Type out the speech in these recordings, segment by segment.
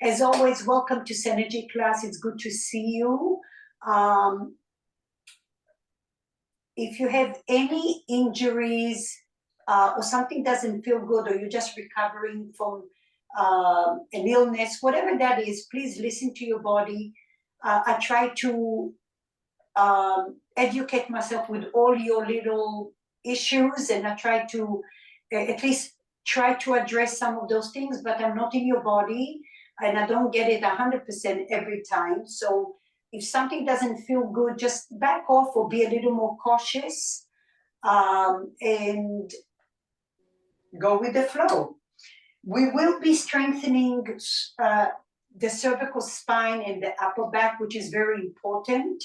As always, welcome to Synergy class. It's good to see you. If you have any injuries or something doesn't feel good, or you're just recovering from an illness, whatever that is, please listen to your body. I try to educate myself with all your little issues, and I try to at least try to address some of those things, but I'm not in your body and I don't get it 100% every time. So if something doesn't feel good, just back off or be a little more cautious and go with the flow. We will be strengthening the cervical spine and the upper back, which is very important.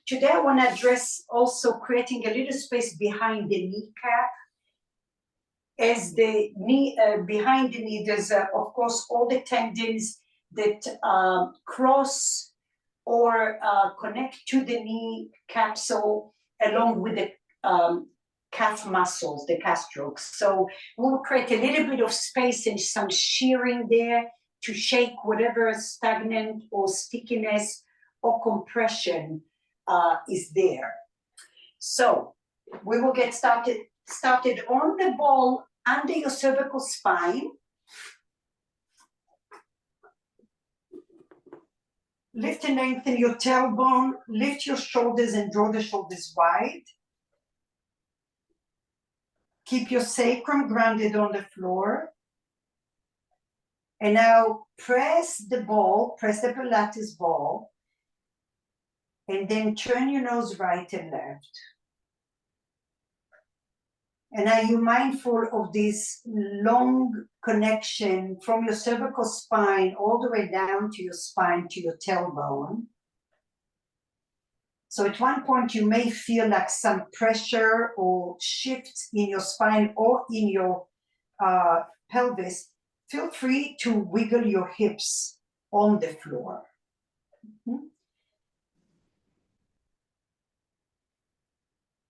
Today I want to address also creating a little space behind the kneecap. As the knee, behind the knee, there's of course all the tendons that cross or connect to the knee capsule along with the calf muscles, the gastrocs. So we'll create a little bit of space and some shearing there to shake whatever stagnant or stickiness or compression is there. So we will get started on the ball under your cervical spine. Lift and lengthen your tailbone, lift your shoulders and draw the shoulders wide. Keep your sacrum grounded on the floor. And now press the ball, press the Pilates ball, and then turn your nose right and left. And are you mindful of this long connection from your cervical spine all the way down to your spine, to your tailbone? So at one point you may feel like some pressure or shift in your spine or in your pelvis. Feel free to wiggle your hips on the floor.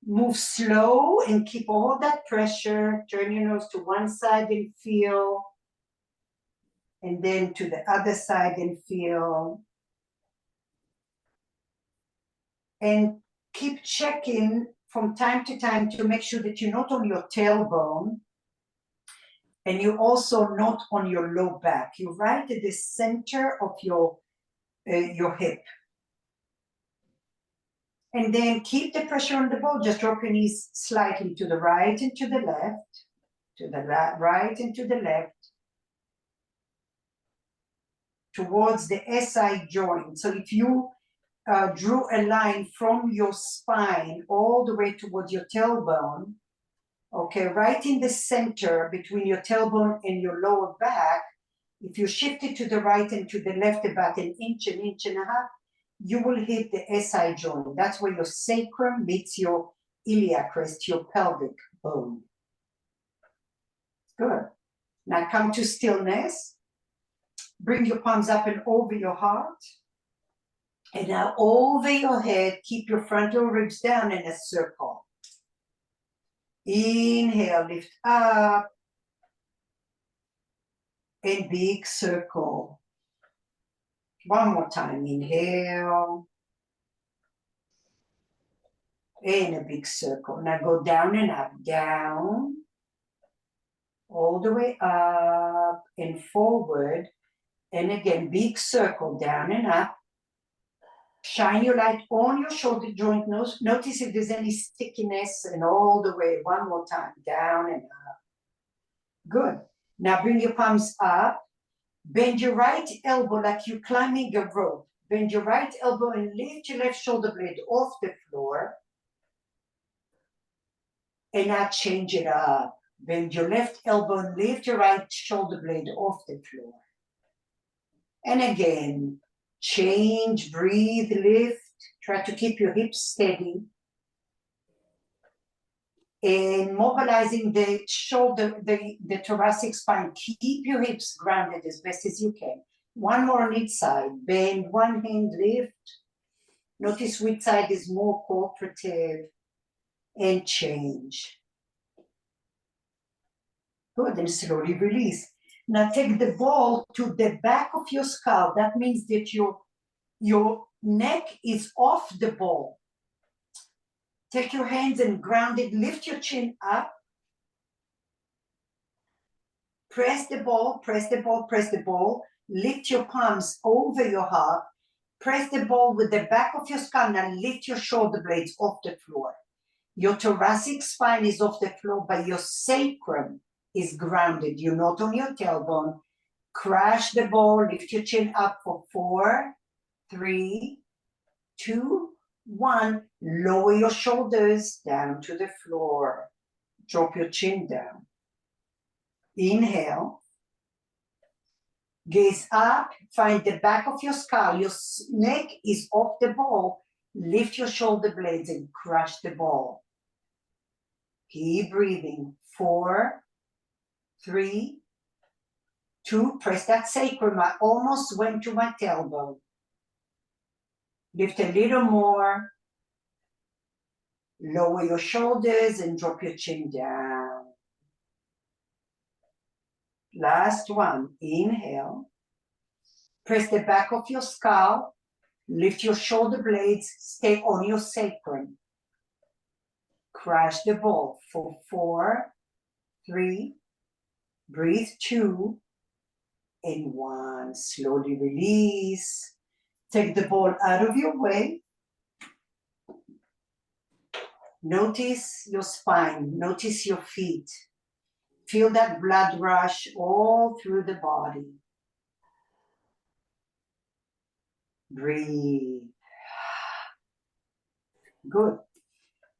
Move slow and keep all that pressure. Turn your nose to one side and feel. And then to the other side and feel. And keep checking from time to time to make sure that you're not on your tailbone and you're also not on your low back. You're right at the center of your hip. And then keep the pressure on the ball. Just drop your knees slightly to the right and to the left, to the right and to the left, towards the SI joint. So if you drew a line from your spine all the way towards your tailbone, okay, right in the center between your tailbone and your lower back, if you shift it to the right and to the left about an inch and a half, you will hit the SI joint. That's where your sacrum meets your iliac crest, your pelvic bone. Good. Now come to stillness. Bring your palms up and over your heart. And now over your head, keep your frontal ribs down in a circle. Inhale, lift up. And big circle. One more time, inhale. And a big circle. Now go down and up, down. All the way up and forward. And again, big circle, down and up. Shine your light on your shoulder joint. Notice if there's any stickiness, and all the way, one more time, down and up. Good. Now bring your palms up. Bend your right elbow like you're climbing a rope. Bend your right elbow and lift your left shoulder blade off the floor. And now change it up. Bend your left elbow and lift your right shoulder blade off the floor. And again, change, breathe, lift. Try to keep your hips steady. And mobilizing the shoulder, the thoracic spine. Keep your hips grounded as best as you can. One more on each side. Bend one hand, lift. Notice which side is more cooperative. And change. Good, and slowly release. Now take the ball to the back of your skull. That means that your neck is off the ball. Take your hands and ground it. Lift your chin up. Press the ball, press the ball, press the ball. Lift your palms over your heart. Press the ball with the back of your skull. Now lift your shoulder blades off the floor. Your thoracic spine is off the floor, but your sacrum is grounded. You're not on your tailbone. Crash the ball, lift your chin up for 4, 3, 2, 1. Lower your shoulders down to the floor. Drop your chin down. Inhale. Gaze up, find the back of your skull. Your neck is off the ball. Lift your shoulder blades and crush the ball. Keep breathing. 4, 3, 2. Press that sacrum. I almost went to my tailbone. Lift a little more. Lower your shoulders and drop your chin down. Last one. Inhale. Press the back of your skull. Lift your shoulder blades. Stay on your sacrum. Crash the ball for 4, 3. Breathe 2 and 1. Slowly release. Take the ball out of your way. Notice your spine. Notice your feet. Feel that blood rush all through the body. Breathe. Good.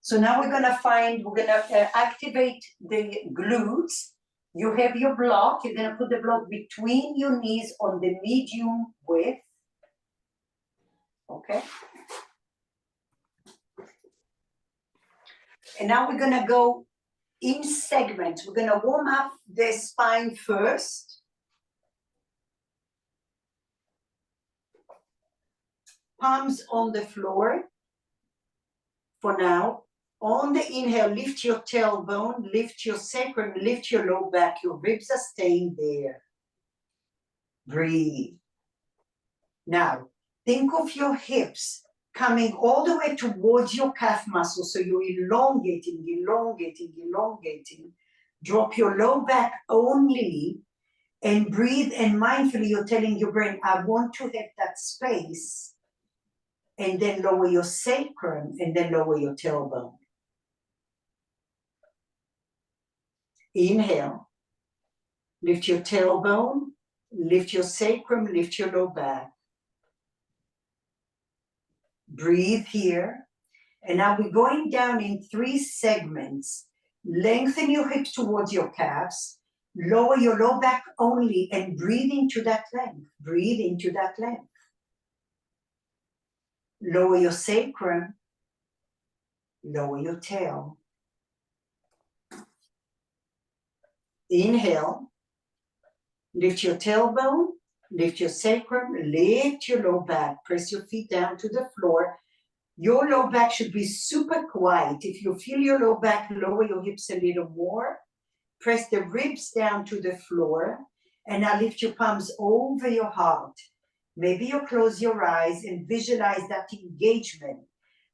So now we're going to activate the glutes. You have your block. You're going to put the block between your knees on the medium width. Okay. And now we're going to go in segments. We're going to warm up the spine first. Palms on the floor. For now, on the inhale, lift your tailbone, lift your sacrum, lift your low back. Your ribs are staying there. Breathe. Now, think of your hips coming all the way towards your calf muscle. So you're elongating, elongating, elongating. Drop your low back only and breathe. And mindfully, you're telling your brain, I want to have that space. And then lower your sacrum and then lower your tailbone. Inhale. Lift your tailbone, lift your sacrum, lift your low back. Breathe here. And now we're going down in 3 segments. Lengthen your hips towards your calves. Lower your low back only and breathe into that length. Breathe into that length. Lower your sacrum. Lower your tail. Inhale. Lift your tailbone. Lift your sacrum. Lift your low back. Press your feet down to the floor. Your low back should be super quiet. If you feel your low back, lower your hips a little more. Press the ribs down to the floor. And now lift your palms over your heart. Maybe you close your eyes and visualize that engagement.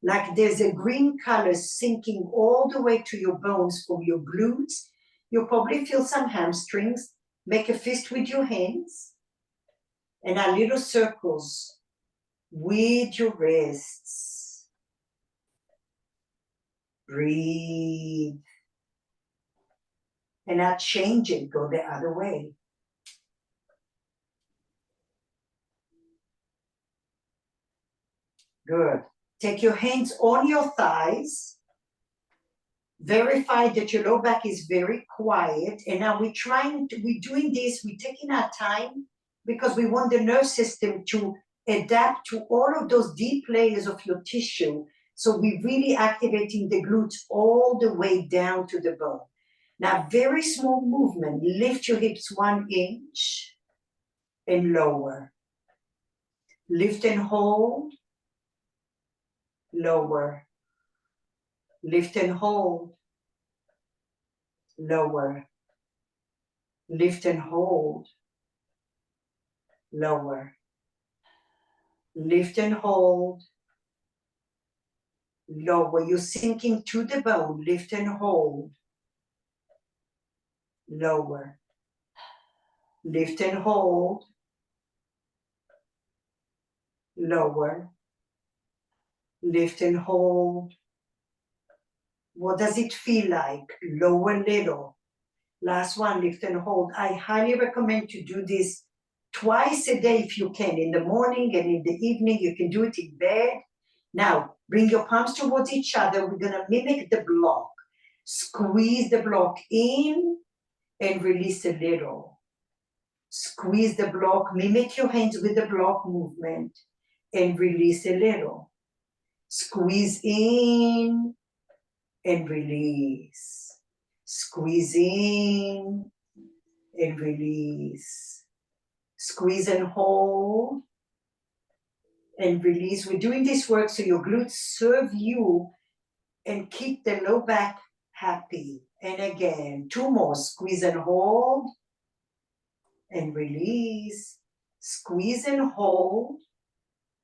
Like there's a green color sinking all the way to your bones from your glutes. You'll probably feel some hamstrings. Make a fist with your hands. And now little circles with your wrists. Breathe. And now change it, go the other way. Good. Take your hands on your thighs. Verify that your low back is very quiet. And now we're doing this, we're taking our time because we want the nerve system to adapt to all of those deep layers of your tissue. So we're really activating the glutes all the way down to the bone. Now, very small movement. Lift your hips 1 inch and lower. Lift and hold. Lower. Lift and hold. Lower. Lift and hold. Lower. Lift and hold. Lower. You're sinking to the bone. Lift and hold. Lower. Lift and hold. Lower. Lift and hold. What does it feel like? Lower little. Last one, lift and hold. I highly recommend to do this twice a day if you can, in the morning and in the evening. You can do it in bed. Now, bring your palms towards each other. We're going to mimic the block. Squeeze the block in and release a little. Squeeze the block. Mimic your hands with the block movement and release a little. Squeeze in and release. Squeeze in and release. Squeeze and hold and release. We're doing this work so your glutes serve you and keep the low back happy. And again, 2 more. Squeeze and hold and release. Squeeze and hold.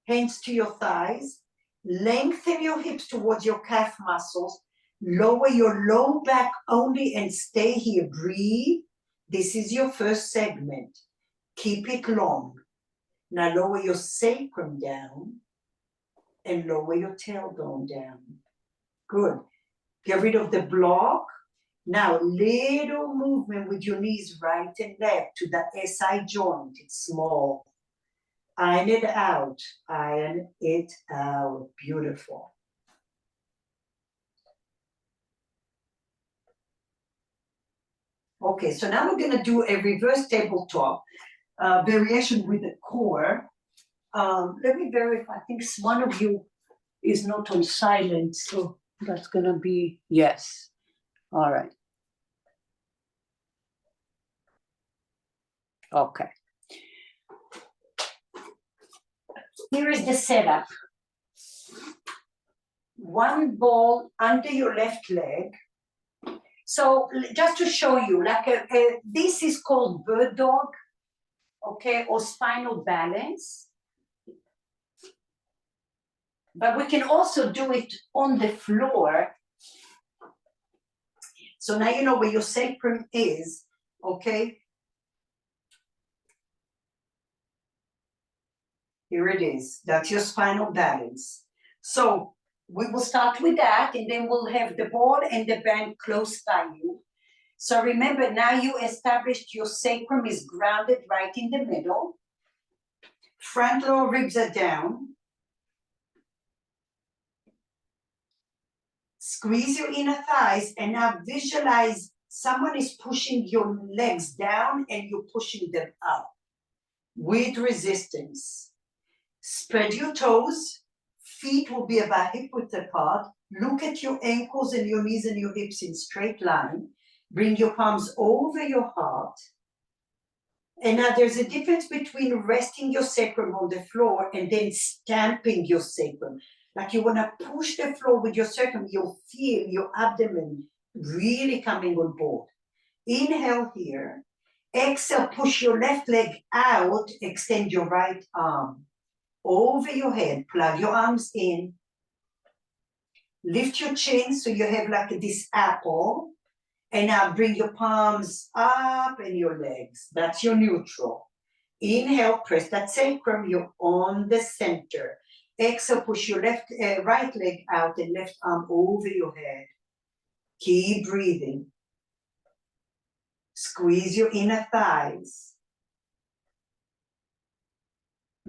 Hands to your thighs. Lengthen your hips towards your calf muscles. Lower your low back only and stay here. Breathe. This is your first segment. Keep it long. Now lower your sacrum down and lower your tailbone down. Good. Get rid of the block. Now little movement with your knees right and left to the SI joint. It's small. Iron it out. Iron it out. Beautiful. Okay, so now we're going to do a reverse tabletop variation with the core. Let me verify. I think one of you is not on silent, so that's going to be yes. All right. Okay. Here is the setup. One ball under your left leg. So just to show you, like this is called bird dog, okay, or spinal balance. But we can also do it on the floor. So now you know where your sacrum is, okay? Here it is. That's your spinal balance. So we will start with that, and then we'll have the ball and the band close by you. So remember, now you established your sacrum is grounded right in the middle. Front lower ribs are down. Squeeze your inner thighs, and now visualize someone is pushing your legs down and you're pushing them up with resistance. Spread your toes. Feet will be about hip-width apart. Look at your ankles and your knees and your hips in straight line. Bring your palms over your heart. And now there's a difference between resting your sacrum on the floor and then stamping your sacrum. Like you want to push the floor with your sacrum, you'll feel your abdomen really coming on board. Inhale here. Exhale, push your left leg out, extend your right arm. Over your head, plug your arms in. Lift your chin so you have like this apple. And now bring your palms up and your legs. That's your neutral. Inhale, press that sacrum, you're on the center. Exhale, push your right leg out and left arm over your head. Keep breathing. Squeeze your inner thighs.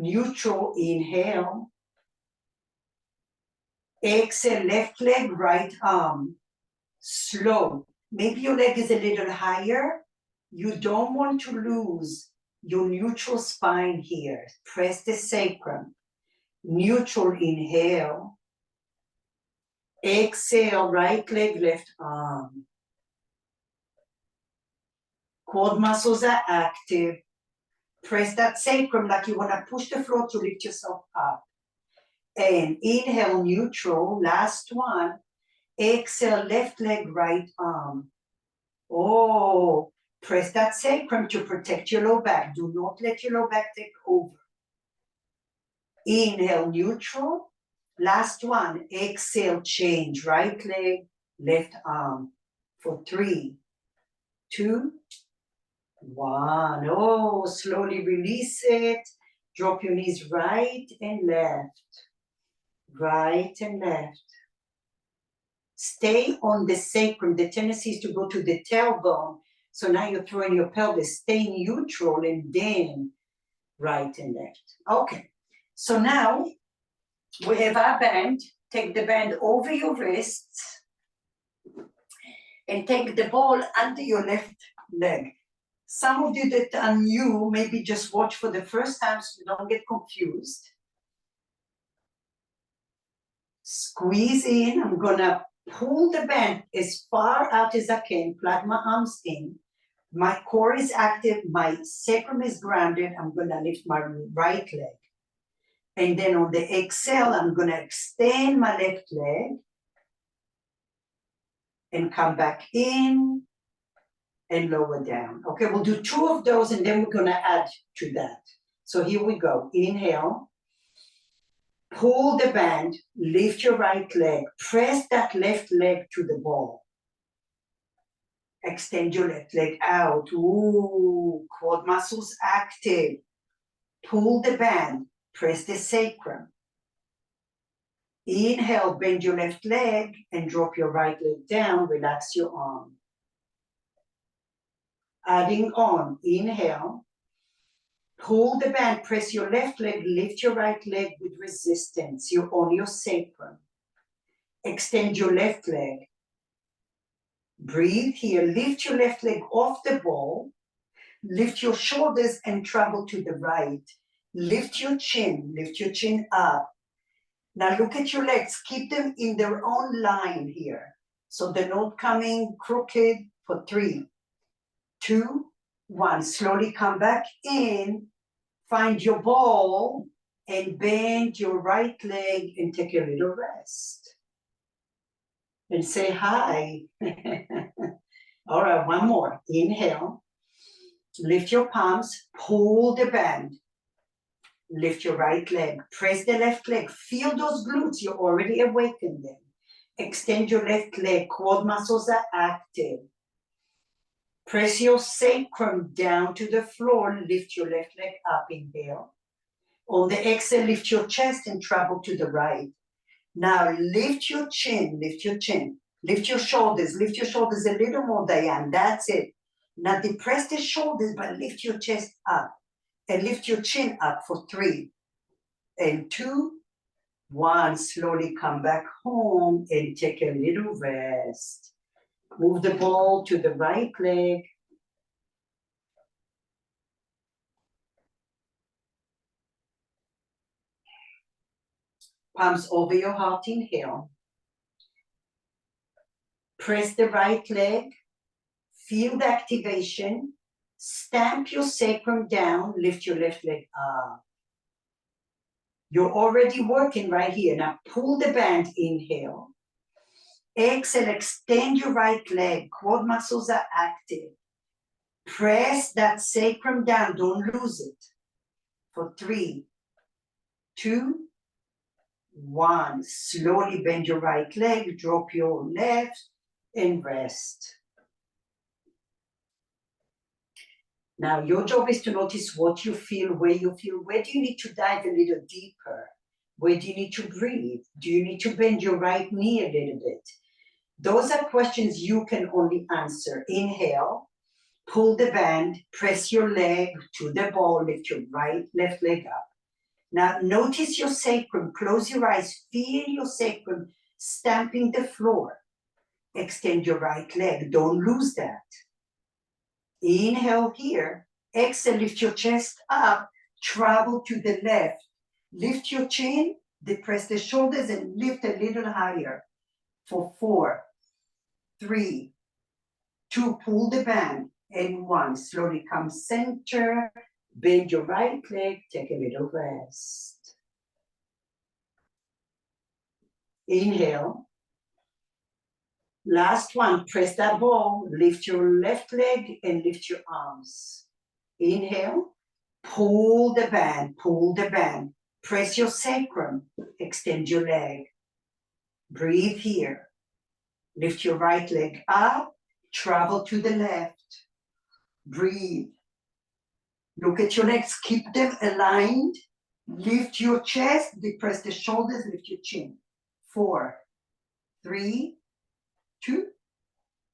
Neutral, inhale. Exhale, left leg, right arm. Slow. Maybe your leg is a little higher. You don't want to lose your neutral spine here. Press the sacrum. Neutral, inhale. Exhale, right leg, left arm. Quad muscles are active. Press that sacrum like you want to push the floor to lift yourself up. And inhale, neutral, last one. Exhale, left leg, right arm. Oh, Press that sacrum to protect your low back. Do not let your low back take over. Inhale, neutral. Last one. Exhale, change. Right leg, left arm. For 3, 2, 1. Oh, slowly release it. Drop your knees right and left. Right and left. Stay on the sacrum. The tendency is to go to the tailbone. So now you're throwing your pelvis. Stay neutral and then right and left. Okay. So now we have our band. Take the band over your wrists and take the ball under your left leg. Some of you that are new, maybe just watch for the first time so you don't get confused. Squeeze in. I'm gonna pull the band as far out as I can, plug my arms in. My core is active, my sacrum is grounded. I'm gonna lift my right leg. And then on the exhale, I'm gonna extend my left leg and come back in and lower down. Okay, we'll do 2 of those and then we're gonna add to that. So here we go. Inhale. Pull the band, lift your right leg, press that left leg to the ball. Extend your left leg out. Ooh, quad muscles active. Pull the band, press the sacrum. Inhale, bend your left leg and drop your right leg down, relax your arm. Adding on, inhale. Pull the band, press your left leg, lift your right leg with resistance. You're on your sacrum. Extend your left leg. Breathe here. Lift your left leg off the ball. Lift your shoulders and travel to the right. Lift your chin up. Now look at your legs. Keep them in their own line here. So they're not coming crooked. For 3, 2, 1. Slowly come back in. Find your ball and bend your right leg and take a little rest. And say hi. All right, one more. Inhale. Lift your palms. Pull the band. Lift your right leg. Press the left leg. Feel those glutes. You already awakened them. Extend your left leg. Quad muscles are active. Press your sacrum down to the floor. Lift your left leg up. Inhale. On the exhale, lift your chest and travel to the right. Now lift your chin, lift your chin. Lift your shoulders a little more, Diane. That's it. Now depress the shoulders, but lift your chest up. And lift your chin up for 3, 2, 1. Slowly come back home and take a little rest. Move the ball to the right leg. Palms over your heart, inhale. Press the right leg. Feel the activation. Stamp your sacrum down. Lift your left leg up. You're already working right here. Now pull the band, inhale. Exhale, extend your right leg. Quad muscles are active. Press that sacrum down. Don't lose it. For 3, 2, 1. Slowly bend your right leg. Drop your left and rest. Now, your job is to notice what you feel, where you feel. Where do you need to dive a little deeper? Where do you need to breathe? Do you need to bend your right knee a little bit? Those are questions you can only answer. Inhale, pull the band, press your leg to the ball, lift your left leg up. Now, notice your sacrum. Close your eyes. Feel your sacrum stamping the floor. Extend your right leg. Don't lose that. Inhale here. Exhale, lift your chest up. Travel to the left. Lift your chin. Depress the shoulders and lift a little higher. For 4, 3, 2. Pull the band. And 1. Slowly come center. Bend your right leg. Take a little rest. Inhale. Last one, press that ball, lift your left leg and lift your arms. Inhale, pull the band, press your sacrum, extend your leg. Breathe here. Lift your right leg up, travel to the left. Breathe. Look at your legs, keep them aligned. Lift your chest, depress the shoulders, lift your chin. 4, 3, 2,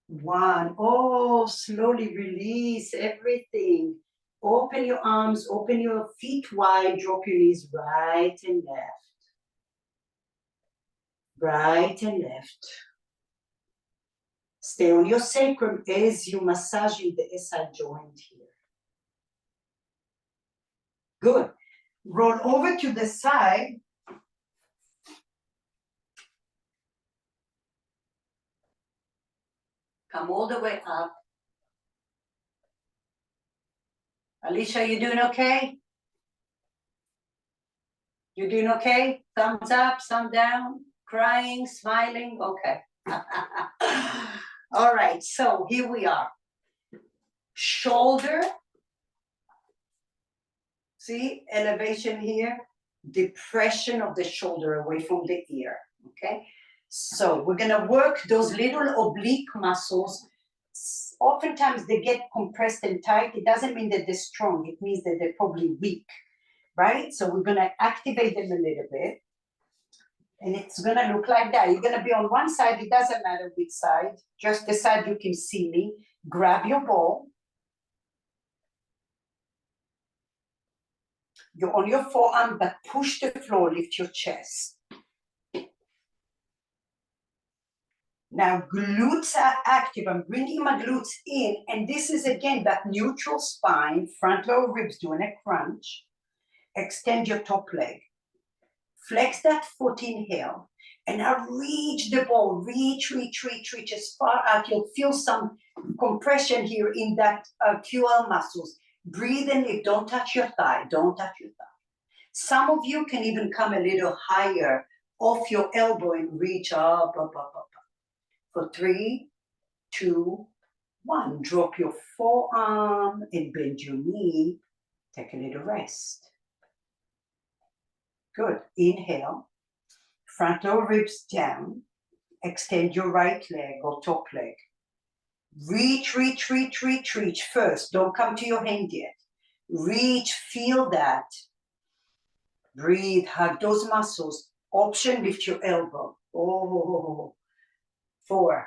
1. Oh, slowly release everything. Open your arms, open your feet wide, drop your knees right and left. Right and left. Stay on your sacrum as you massaging the SI joint here. Good. Roll over to the side. Come all the way up. Alicia, you doing okay? You doing okay? Thumbs up, thumb down, crying, smiling, okay. All right, so here we are. Shoulder, see, elevation here, depression of the shoulder away from the ear, okay? So we're gonna work those little oblique muscles. Oftentimes they get compressed and tight. It doesn't mean that they're strong. It means that they're probably weak, right? So we're gonna activate them a little bit. And it's gonna look like that. You're gonna be on one side, it doesn't matter which side, just the side you can see me. Grab your ball. You're on your forearm, but push the floor, lift your chest. Now glutes are active. I'm bringing my glutes in, and this is again that neutral spine, front lower ribs doing a crunch. Extend your top leg. Flex that foot, inhale, and now reach the ball, reach as far out. You'll feel some compression here in that QL muscles. Breathe and lift, don't touch your thigh, don't touch your thigh. Some of you can even come a little higher off your elbow and reach up. For 3, 2, 1, drop your forearm and bend your knee. Take a little rest. Good. Inhale. Front lower ribs down. Extend your right leg or top leg. Reach first. Don't come to your hand yet. Reach, feel that. Breathe, hug those muscles. Option, lift your elbow. Oh, 4,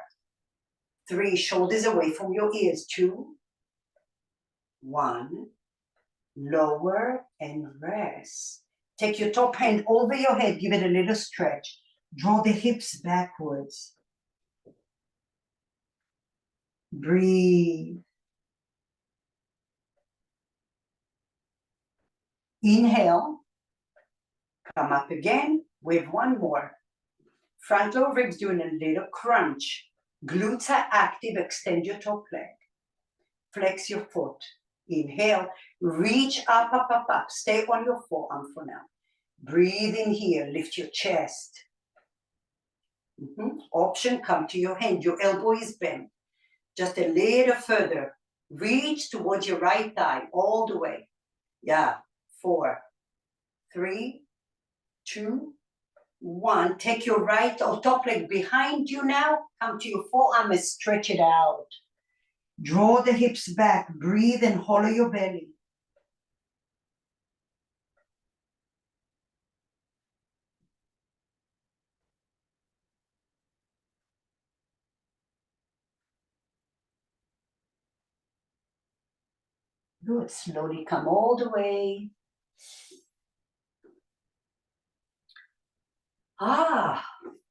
3, shoulders away from your ears. 2, 1, lower and rest. Take your top hand over your head, give it a little stretch. Draw the hips backwards. Breathe. Inhale. Come up again with one more. Front lower ribs doing a little crunch. Glutes are active, extend your top leg. Flex your foot. Inhale, reach up. Stay on your forearm for now. Breathe in here, lift your chest. Option, come to your hand. Your elbow is bent. Just a little further. Reach towards your right thigh, all the way. Yeah, 4, 3, 2, 1. Take your right or top leg behind you now. Come to your forearm and stretch it out. Draw the hips back. Breathe and hollow your belly. Good. Slowly come all the way.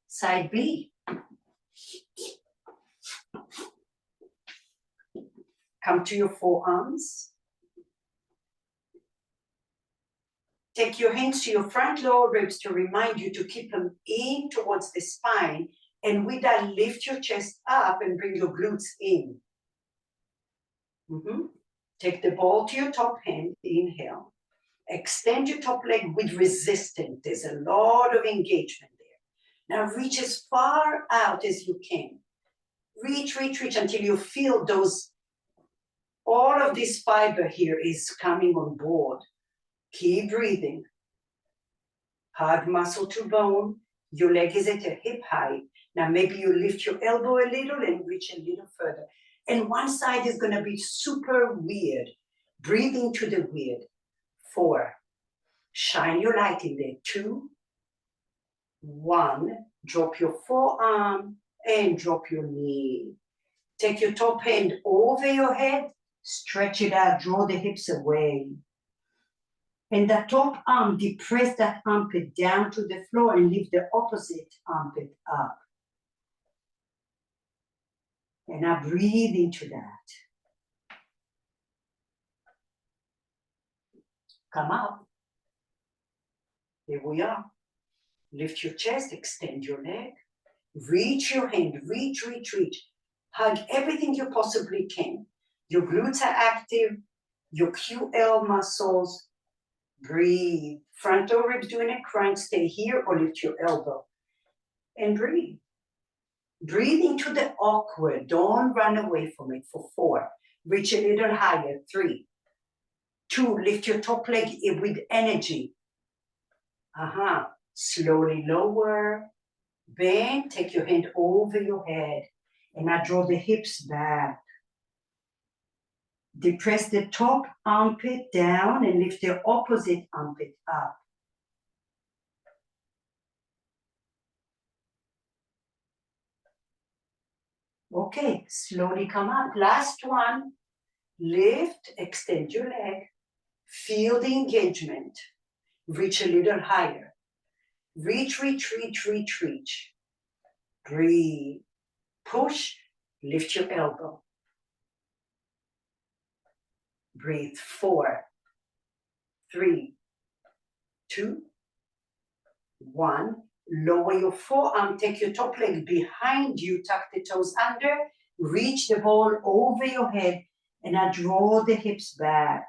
Side B. Come to your forearms. Take your hands to your front lower ribs to remind you to keep them in towards the spine. And with that, lift your chest up and bring your glutes in. Take the ball to your top hand. Inhale. Extend your top leg with resistance. There's a lot of engagement there. Now reach as far out as you can. Reach, reach, reach until you feel those, all of this fiber here is coming on board. Keep breathing. Hug muscle to bone. Your leg is at a hip height. Now maybe you lift your elbow a little and reach a little further. And one side is gonna be super weird. Breathe into the weird. 4. Shine your light in there. 2, 1. Drop your forearm and drop your knee. Take your top hand over your head. Stretch it out. Draw the hips away. And the top arm, depress that armpit down to the floor and lift the opposite armpit up. And now breathe into that. Come up. Here we are. Lift your chest, extend your leg. Reach your hand, reach, reach, reach. Hug everything you possibly can. Your glutes are active, your QL muscles. Breathe. Frontal ribs doing a crunch. Stay here or lift your elbow. And breathe. Breathe into the awkward. Don't run away from it for 4. Reach a little higher. 3, 2. Lift your top leg with energy. Slowly lower. Bend. Take your hand over your head. And now draw the hips back. Depress the top armpit down and lift the opposite armpit up. Okay, slowly come up. Last one. Lift, extend your leg. Feel the engagement. Reach a little higher. Reach, reach, reach, reach, reach. Breathe. Push, lift your elbow. Breathe. 4, 3, 2, 1. Lower your forearm, take your top leg behind you, tuck the toes under, reach the ball over your head, and now draw the hips back.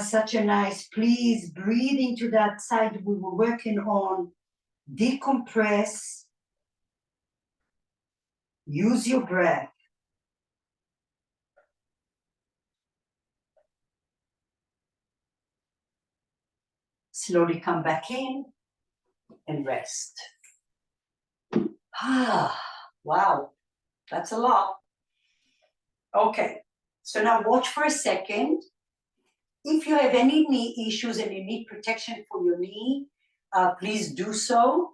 Such a nice, please breathe into that side we were working on. Decompress. Use your breath. Slowly come back in and rest. Wow, that's a lot. Okay, so now watch for a second. If you have any knee issues and you need protection for your knee, please do so.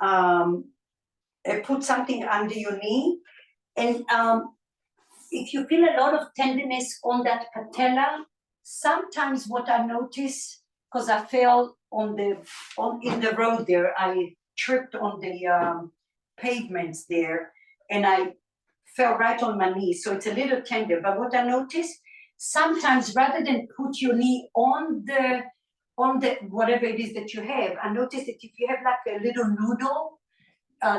Put something under your knee. And if you feel a lot of tenderness on that patella, sometimes what I notice, because I fell in the road there, I tripped on the pavements there, and I fell right on my knee, so it's a little tender. But what I noticed, sometimes rather than put your knee on the whatever it is that you have, I noticed that if you have like a little noodle,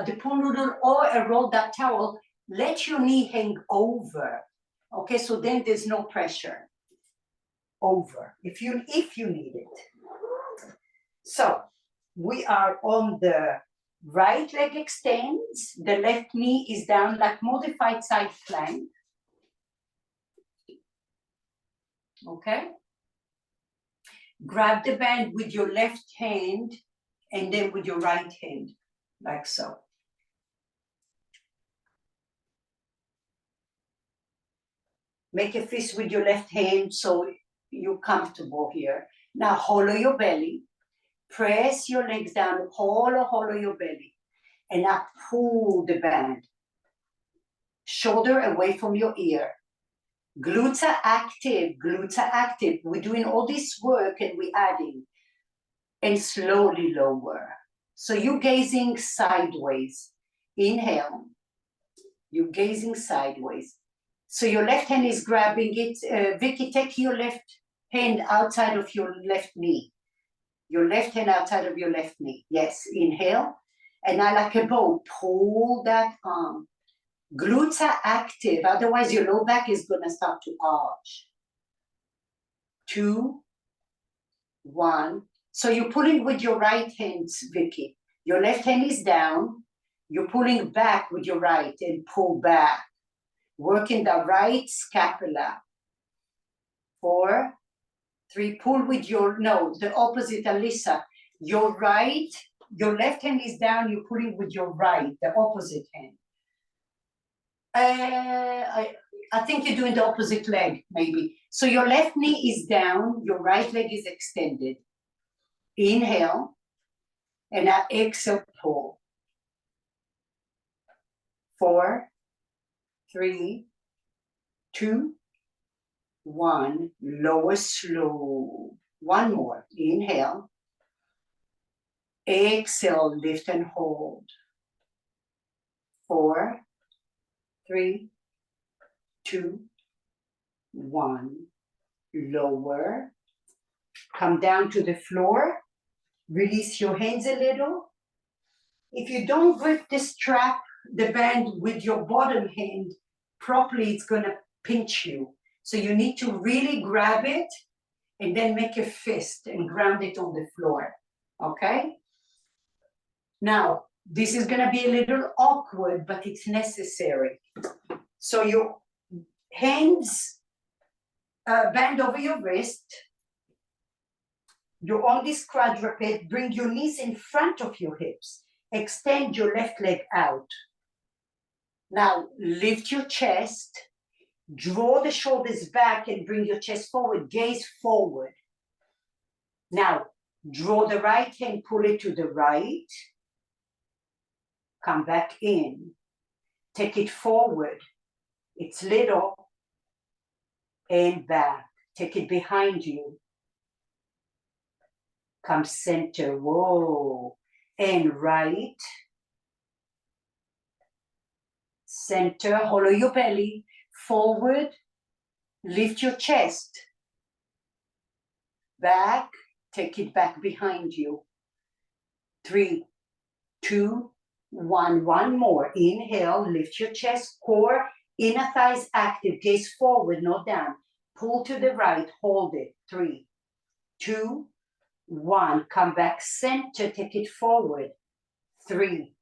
the pool noodle or a rolled up towel, let your knee hang over. Okay, so then there's no pressure over if you need it. So we are on the right leg extends, the left knee is down like modified side plank. Okay. Grab the band with your left hand and then with your right hand, like so. Make a fist with your left hand so you're comfortable here. Now hollow your belly. Press your legs down, hollow your belly. And now pull the band. Shoulder away from your ear. Glutes are active, glutes are active. We're doing all this work and we're adding. And slowly lower. So you're gazing sideways. Inhale. You're gazing sideways. So your left hand is grabbing it. Vicky, take your left hand outside of your left knee. Your left hand outside of your left knee. Yes, inhale. And now like a bow, pull that arm. Glutes are active, otherwise your low back is gonna start to arch. 2, 1. So you're pulling with your right hand, Vicky. Your left hand is down. You're pulling back with your right and pull back. Working the right scapula. 4, 3, pull with your, no, the opposite, Alyssa. Your right, your left hand is down, you're pulling with your right, the opposite hand. I think you're doing the opposite leg, maybe. So your left knee is down, your right leg is extended. Inhale, and now exhale, pull. 4, 3, 2, 1, lower slow. One more, inhale. Exhale, lift and hold. 4, 3, 2, 1, lower. Come down to the floor. Release your hands a little. If you don't grip the strap, the band with your bottom hand properly, it's going to pinch you. So you need to really grab it and then make a fist and ground it on the floor. Okay? Now, this is going to be a little awkward, but it's necessary. So your hands bend over your wrist. You're on this quadruped. Bring your knees in front of your hips. Extend your left leg out. Now, lift your chest. Draw the shoulders back and bring your chest forward. Gaze forward. Now, draw the right hand, pull it to the right. Come back in. Take it forward. It's little. And back. Take it behind you. Come center. Whoa. And right. Center. Hollow your belly. Forward. Lift your chest. Back. Take it back behind you. 3, 2, 1. One more. Inhale. Lift your chest. Core. Inner thighs active. Gaze forward, not down. Pull to the right. Hold it. 3, 2, 1. Come back center. Take it forward. 3,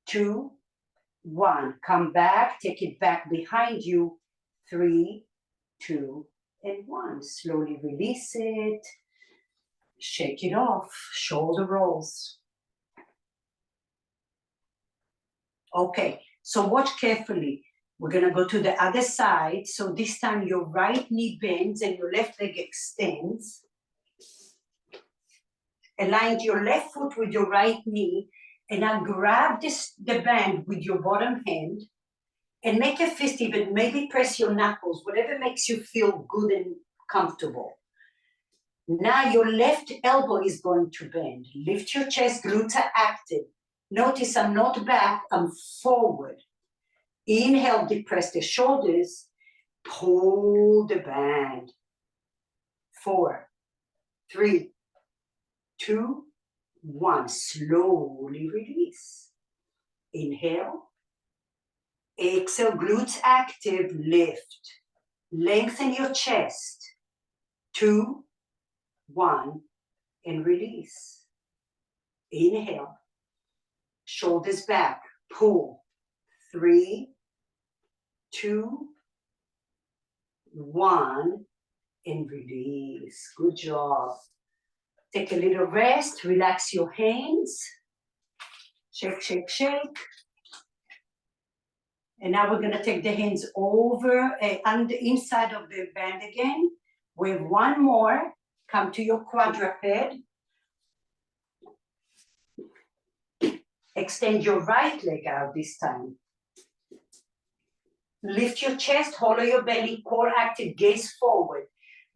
2, 1. Come back. Take it back behind you. 3, 2, and 1. Slowly release it. Shake it off. Shoulder rolls. Okay, so watch carefully. We're going to go to the other side. So this time your right knee bends and your left leg extends. Align your left foot with your right knee. And now grab the band with your bottom hand and make a fist even. Maybe press your knuckles, whatever makes you feel good and comfortable. Now your left elbow is going to bend. Lift your chest, glutes are active. Notice I'm not back, I'm forward. Inhale, depress the shoulders. Pull the band. 4, 3, 2, 1. Slowly release. Inhale. Exhale, glutes active, lift. Lengthen your chest. 2, 1, and release. Inhale. Shoulders back, pull. 3, 2, 1, and release. Good job. Take a little rest, relax your hands. Shake, shake, shake. And now we're gonna take the hands over on the inside of the band again. We have one more. Come to your quadruped. Extend your right leg out this time. Lift your chest, hollow your belly, core active, gaze forward.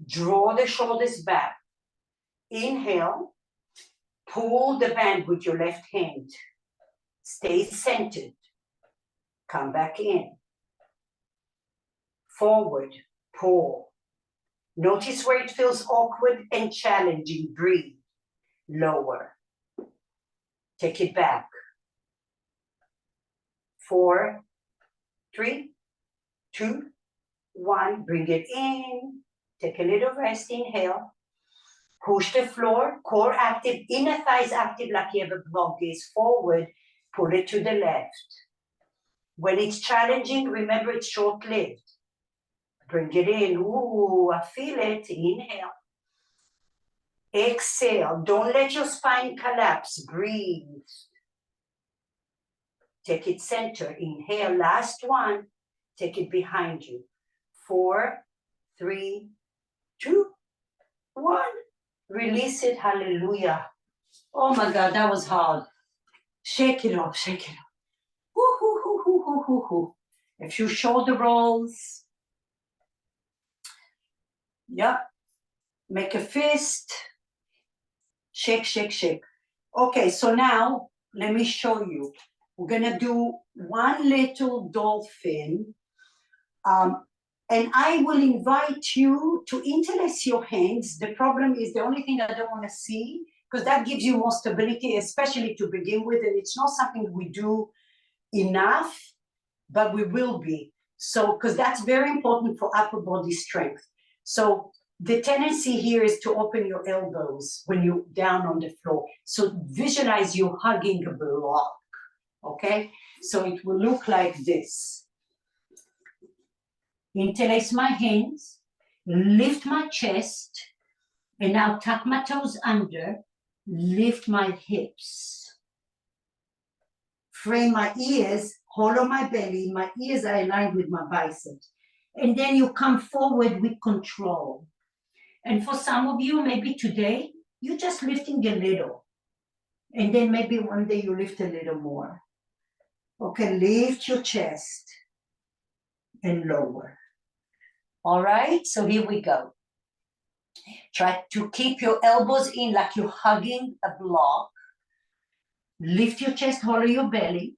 Draw the shoulders back. Inhale. Pull the band with your left hand. Stay centered. Come back in. Forward, pull. Notice where it feels awkward and challenging. Breathe. Lower. Take it back. 4, 3, 2, 1. Bring it in. Take a little rest. Inhale. Push the floor. Core active. Inner thighs active like you have a block. Gaze forward. pull it to the left. When it's challenging, remember it's short-lived. Bring it in. Ooh, I feel it. Inhale. Exhale. Don't let your spine collapse. Breathe. Take it center. Inhale. Last one. Take it behind you. 4, 3, 2, 1. Release it. Hallelujah. Oh my God, that was hard. Shake it off. Shake it off. Woo, hoo, hoo, hoo, hoo, hoo, hoo. A few shoulder rolls. Yep. Make a fist. Shake, shake, shake. Okay, so now let me show you. We're gonna do one little dolphin. And I will invite you to interlace your hands. The problem is the only thing I don't want to see, because that gives you more stability, especially to begin with. And it's not something we do enough, but we will be. So, because that's very important for upper body strength. So the tendency here is to open your elbows when you're down on the floor. So visualize you hugging a block, okay? So it will look like this. Interlace my hands, lift my chest, and now tuck my toes under, lift my hips. Frame my ears, hollow my belly, my ears are aligned with my biceps. And then you come forward with control. And for some of you, maybe today, you're just lifting a little. And then maybe one day you lift a little more. Okay, lift your chest and lower. All right, so here we go. Try to keep your elbows in like you're hugging a block. Lift your chest, hollow your belly.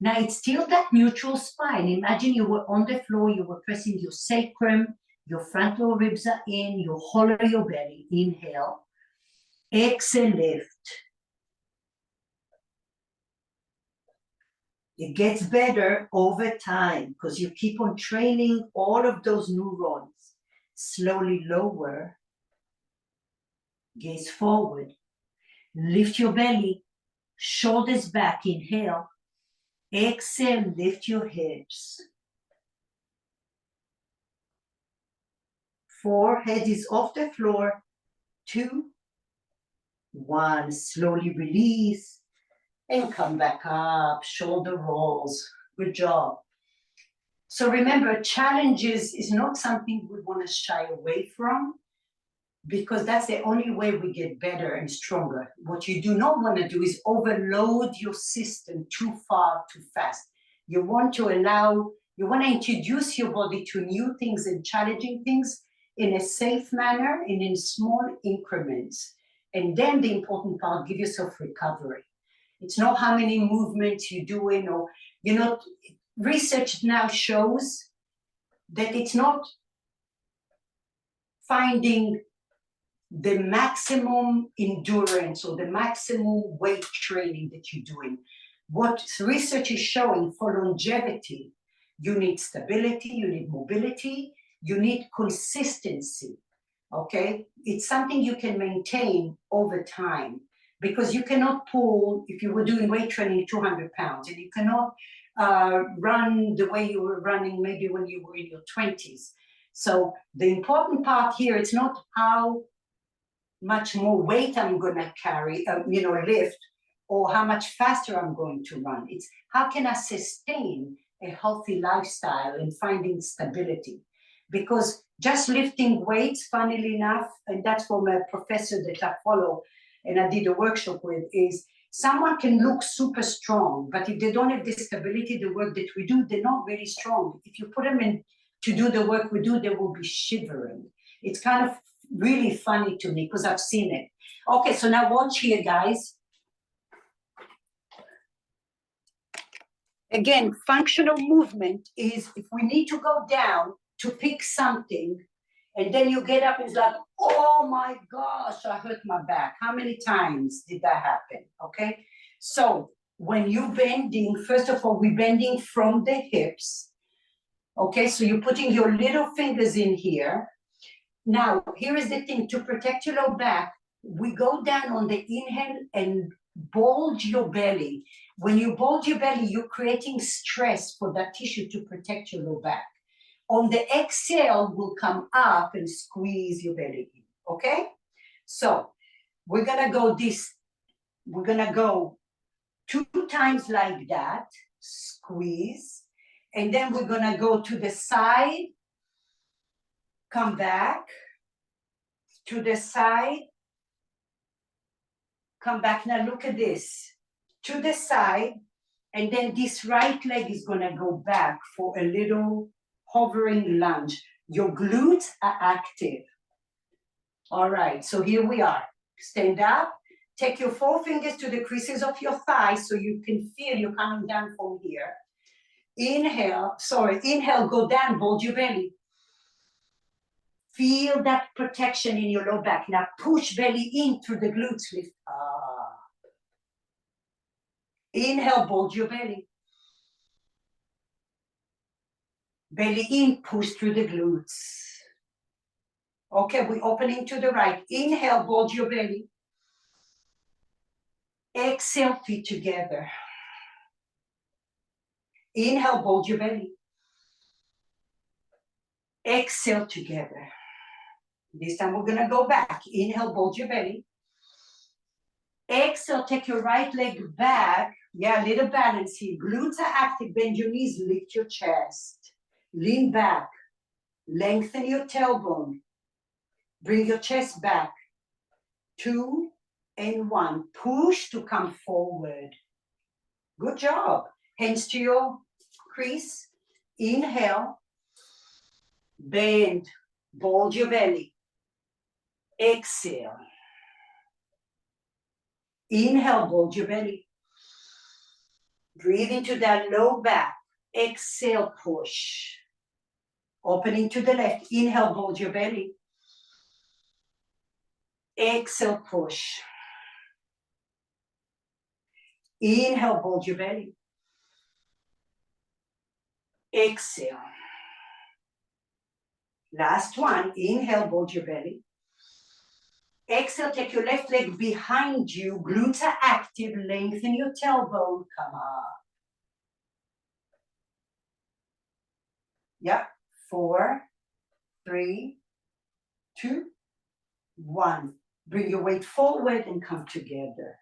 Now it's still that neutral spine. Imagine you were on the floor, you were pressing your sacrum, your frontal ribs are in, you hollow your belly. Inhale. Exhale, lift. It gets better over time because you keep on training all of those neurons. Slowly lower. Gaze forward. Lift your belly. Shoulders back. Inhale. Exhale, lift your hips. 4, head is off the floor. 2, 1, slowly release and come back up, shoulder rolls. Good job. So remember, challenges is not something we want to shy away from, because that's the only way we get better and stronger. What you do not want to do is overload your system too far, too fast. You want to introduce your body to new things and challenging things in a safe manner and in small increments. And then the important part, give yourself recovery. It's not how many movements you're doing, or, research now shows that it's not finding the maximum endurance or the maximum weight training that you're doing. What research is showing for longevity, you need stability, you need mobility, you need consistency, okay? It's something you can maintain over time, because you cannot pull, if you were doing weight training, 200 pounds, and you cannot run the way you were running maybe when you were in your 20s. So the important part here, it's not how much more weight I'm gonna carry, lift, or how much faster I'm going to run. It's how can I sustain a healthy lifestyle and finding stability. Because just lifting weights, funnily enough, and that's from a professor that I follow and I did a workshop with, is someone can look super strong, but if they don't have the stability, the work that we do, they're not very strong. If you put them in to do the work we do, they will be shivering. It's kind of really funny to me because I've seen it. Okay, so now watch here, guys. Again, functional movement is if we need to go down to pick something, and then you get up and it's like, oh my gosh, I hurt my back. How many times did that happen? Okay, so when you're bending, first of all, we're bending from the hips. Okay, so you're putting your little fingers in here. Now, here is the thing, to protect your low back, we go down on the inhale and bulge your belly. When you bulge your belly, you're creating stress for that tissue to protect your low back. On the exhale, will come up and squeeze your belly in, okay? So we're gonna go we're gonna go 2 times like that, squeeze, and then we're gonna go to the side, come back, to the side, come back. Now look at this, to the side, and then this right leg is gonna go back for a little hovering lunge. Your glutes are active. All right, so here we are. Stand up, take your 4 fingers to the creases of your thighs so you can feel you're coming down from here. Inhale, go down, bulge your belly. Feel that protection in your low back. Now push belly in through the glutes, lift up. Inhale, bulge your belly. Belly in, push through the glutes. Okay, we're opening to the right. Inhale, bulge your belly. Exhale, feet together. Inhale, bulge your belly. Exhale together. This time we're gonna go back. Inhale, bulge your belly. Exhale, take your right leg back. Yeah, a little balance here. Glutes are active, bend your knees, lift your chest. Lean back, lengthen your tailbone. Bring your chest back. 2 and 1. Push to come forward. Good job. Hands to your crease. Inhale. Bend. Bulge your belly. Exhale. Inhale, bulge your belly. Breathe into that low back. Exhale, push. Opening to the left. Inhale, bulge your belly. Exhale, push. Inhale, bulge your belly. Exhale. Last one. Inhale, bulge your belly. Exhale, take your left leg behind you. Glutes are active. Lengthen your tailbone. Come up. Yeah. 4, 3, 2, 1. Bring your weight forward and come together.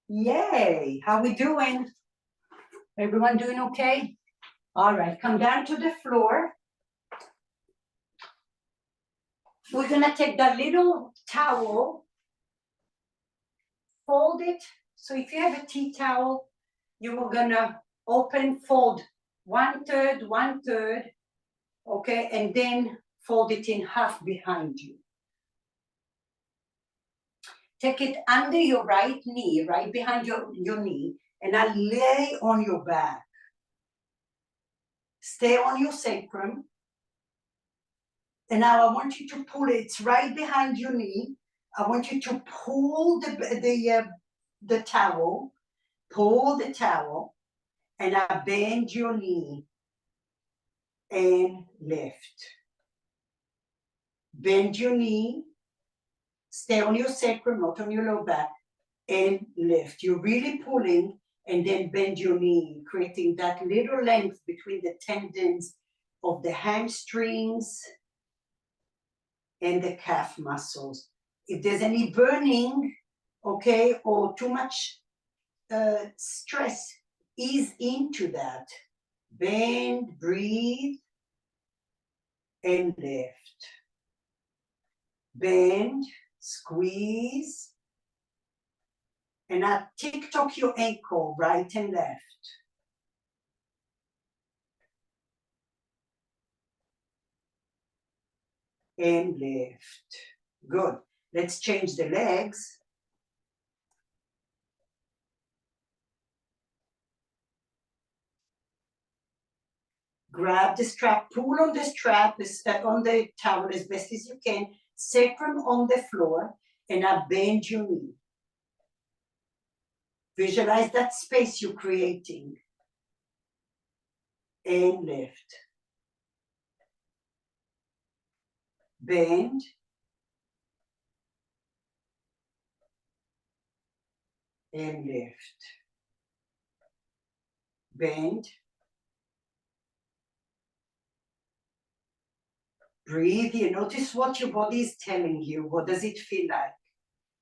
Yay! How we doing? Everyone doing okay? All right, come down to the floor. We're gonna take that little towel, fold it. So if you have a tea towel, you are gonna open, fold 1/3, 1/3, okay, and then fold it in half behind you. Take it under your right knee, right behind your knee, and now lay on your back. Stay on your sacrum. And now I want you to pull it, it's right behind your knee. I want you to pull the towel, pull the towel, and now bend your knee and lift. Bend your knee, stay on your sacrum, not on your low back, and lift. You're really pulling, and then bend your knee, creating that little length between the tendons of the hamstrings and the calf muscles. If there's any burning, okay, or too much stress, ease into that. Bend, breathe, and lift. Bend, squeeze, and now tick-tock your ankle, right and left. And lift. Good. Let's change the legs. Grab the strap, pull on the strap, step on the towel as best as you can, sacrum on the floor, and now bend your knee. Visualize that space you're creating. And lift. Bend. And lift. Bend. Breathe. You notice what your body is telling you. What does it feel like?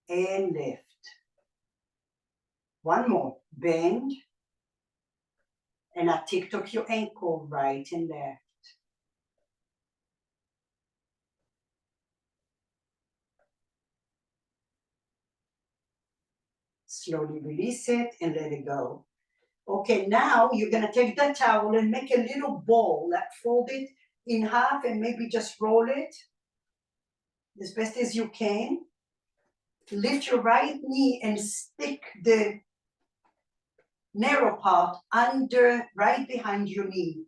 And lift. One more. Bend. And now tick-tock your ankle right and left. Slowly release it and let it go. Okay, now you're gonna take that towel and make a little ball, like fold it in half and maybe just roll it as best as you can. Lift your right knee and stick the narrow part under, right behind your knee.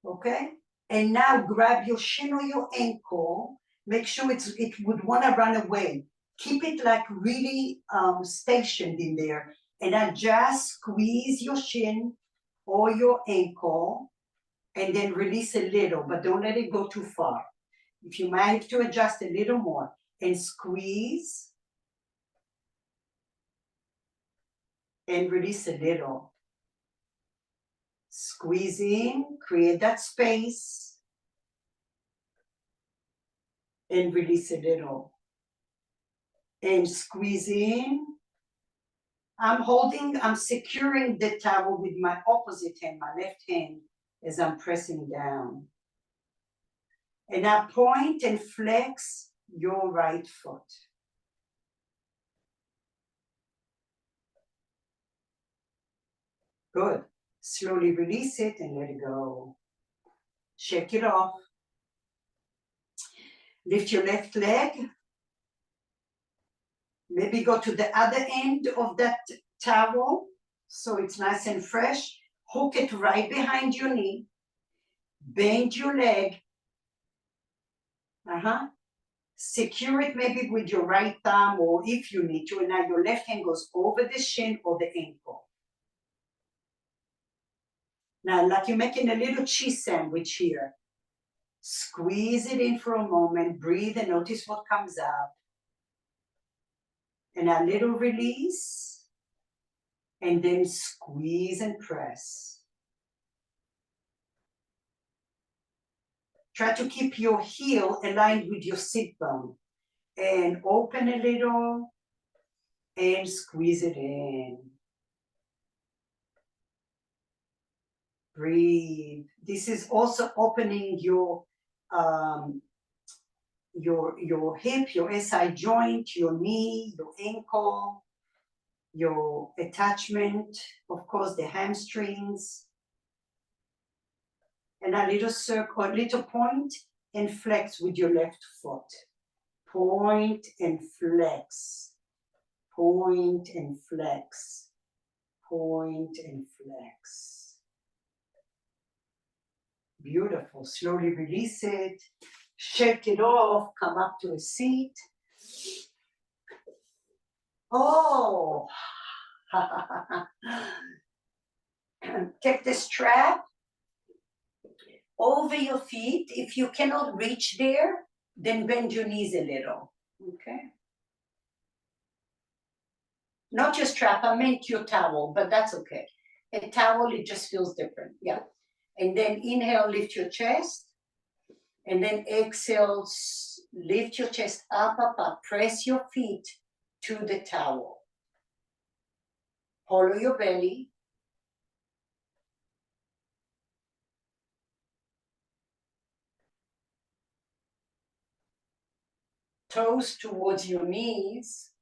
Okay? And now grab your shin or your ankle. Make sure it would want to run away. Keep it like really stationed in there. And then just squeeze your shin or your ankle and then release a little, but don't let it go too far. If you might have to adjust a little more and squeeze and release a little. Squeeze in, create that space and release a little. And squeeze in. I'm securing the towel with my opposite hand, my left hand, as I'm pressing down. And now point and flex your right foot. Good. Slowly release it and let it go. Shake it off. Lift your left leg. Maybe go to the other end of that towel so it's nice and fresh. Hook it right behind your knee. Bend your leg. Secure it maybe with your right thumb or if you need to. And now your left hand goes over the shin or the ankle. Now, like you're making a little cheese sandwich here. Squeeze it in for a moment. Breathe and notice what comes out. And a little release. And then squeeze and press. Try to keep your heel aligned with your sit bone. And open a little. And squeeze it in. Breathe. This is also opening your hip, your SI joint, your knee, your ankle, your attachment, of course, the hamstrings. And a little circle, a little point and flex with your left foot. Point and flex. Point and flex. Point and flex. Beautiful. Slowly release it. Shake it off. Come up to a seat. Oh. Take the strap over your feet. If you cannot reach there, then bend your knees a little. Okay. Not your strap, I meant your towel, but that's okay. A towel, it just feels different. Yeah. And then inhale, lift your chest. And then exhale, lift your chest up, up, up. Press your feet to the towel. Hollow your belly. Toes towards your knees.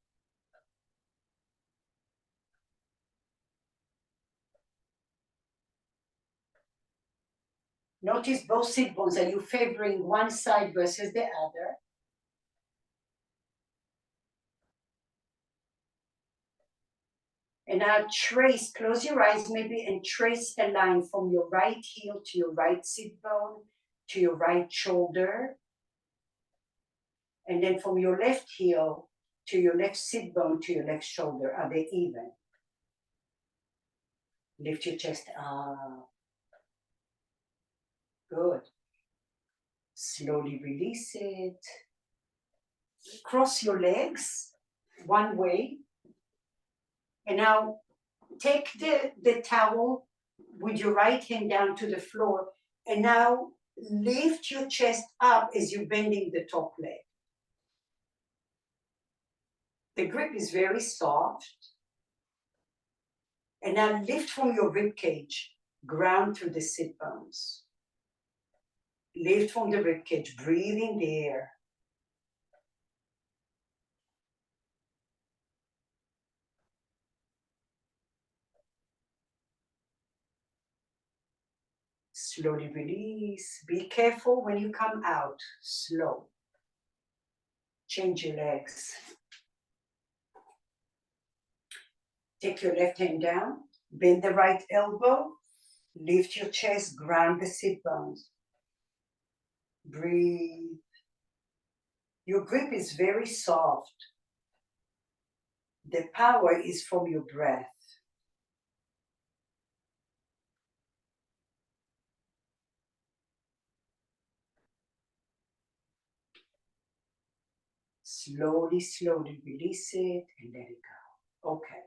Notice both sit bones. Are you favoring one side versus the other? And now trace, close your eyes maybe and trace a line from your right heel to your right sit bone to your right shoulder. And then from your left heel to your left sit bone to your left shoulder. Are they even? Lift your chest up. Good. Slowly release it. Cross your legs one way. And now take the towel with your right hand down to the floor, and now lift your chest up as you're bending the top leg. The grip is very soft. And now lift from your rib cage, ground through the sit bones. Lift from the rib cage, breathe in the air. Slowly release. Be careful when you come out. Slow. Change your legs. Take your left hand down. Bend the right elbow. Lift your chest. Ground the sit bones. Breathe. Your grip is very soft. The power is from your breath. Slowly, slowly release it and let it go. Okay.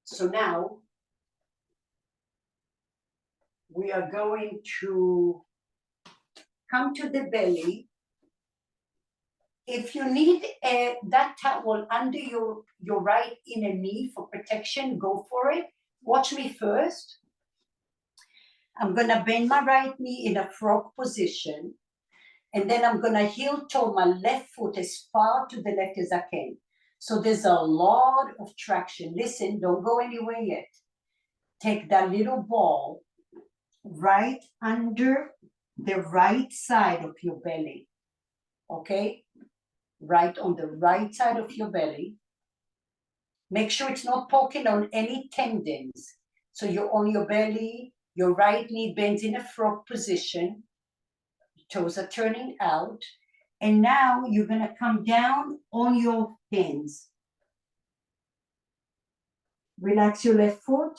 So now we are going to come to the belly. If you need that towel under your right inner knee for protection, go for it. Watch me first. I'm gonna bend my right knee in a frog position, and then I'm gonna heel toe my left foot as far to the left as I can. So there's a lot of traction. Listen, don't go anywhere yet. Take that little ball right under the right side of your belly, okay? Right on the right side of your belly. Make sure it's not poking on any tendons. So you're on your belly, your right knee bends in a frog position, toes are turning out, and now you're gonna come down on your hands. Relax your left foot.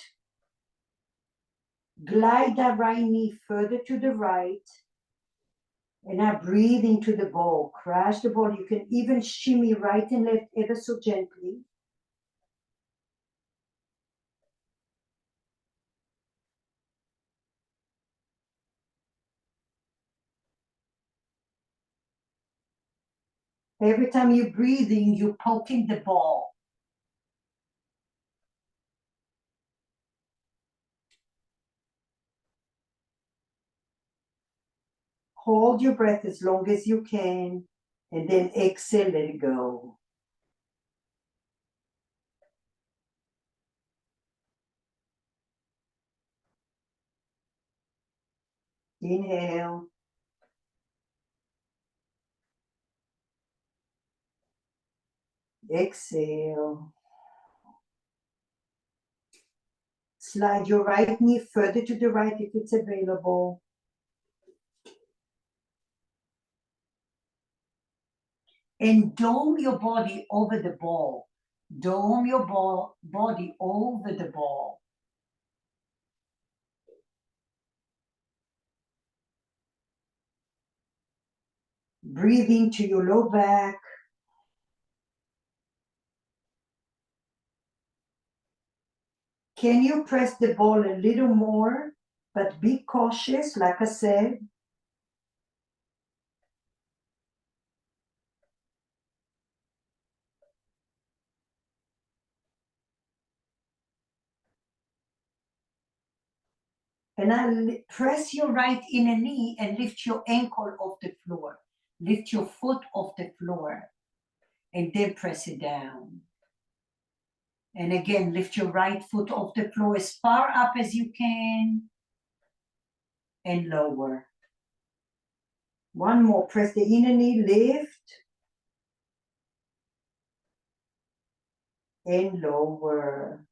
Glide that right knee further to the right. And now breathe into the ball. Crash the ball. You can even shimmy right and left ever so gently. Every time you're breathing, you're poking the ball. Hold your breath as long as you can, and then exhale, let it go. Inhale. Exhale. Slide your right knee further to the right if it's available. And dome your body over the ball. Dome your body over the ball. Breathe into your low back. Can you press the ball a little more, but be cautious, like I said. And now press your right inner knee and lift your ankle off the floor. Lift your foot off the floor and then press it down. And again, lift your right foot off the floor as far up as you can and lower. One more, press the inner knee, lift and lower.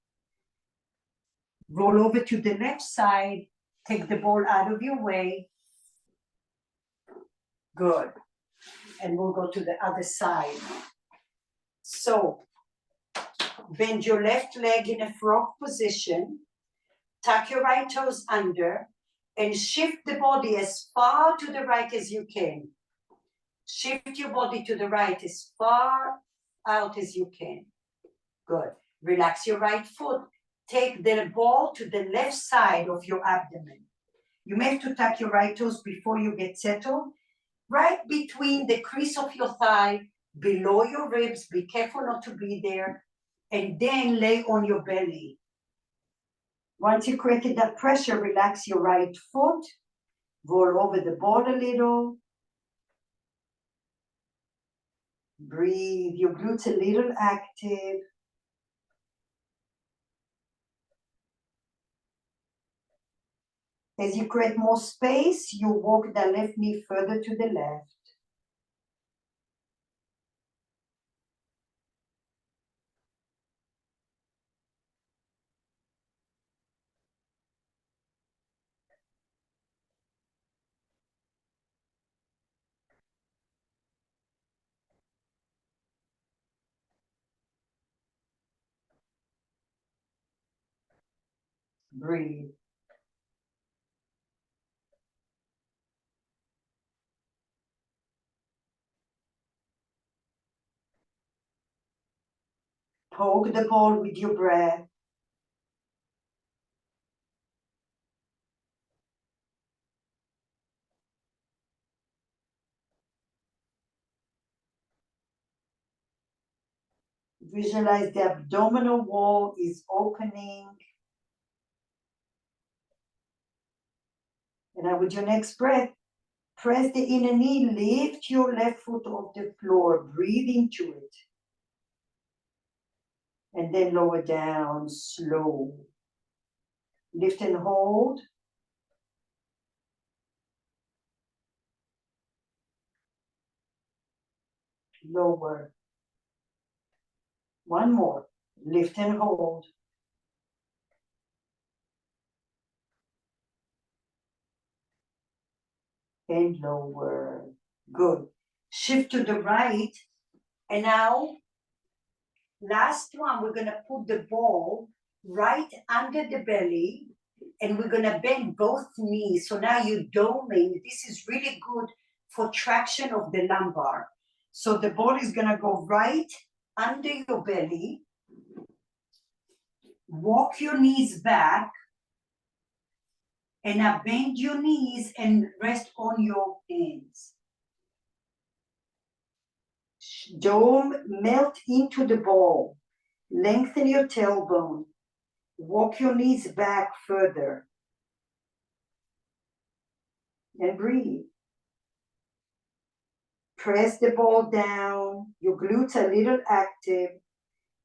Roll over to the left side, take the ball out of your way. Good. And we'll go to the other side. So, bend your left leg in a frog position, tuck your right toes under, and shift the body as far to the right as you can. Shift your body to the right as far out as you can. Good. Relax your right foot. take the ball to the left side of your abdomen. You may have to tuck your right toes before you get settled. Right between the crease of your thigh, below your ribs, be careful not to be there, and then lay on your belly. Once you created that pressure, relax your right foot, roll over the ball a little. Breathe, your glutes a little active. As you create more space, you walk the left knee further to the left. Breathe. Poke the ball with your breath. Visualize the abdominal wall is opening. And now with your next breath, press the inner knee, lift your left foot off the floor, breathe into it. And then lower down, slow. Lift and hold. Lower. One more. Lift and hold. And lower. Good. Shift to the right. And now, last one, we're going to put the ball right under the belly. And we're going to bend both knees. So now you're doming. This is really good for traction of the lumbar. So the ball is going to go right under your belly. Walk your knees back. And now bend your knees and rest on your hands. Dome, melt into the ball. Lengthen your tailbone. Walk your knees back further. And breathe. Press the ball down. Your glutes are a little active.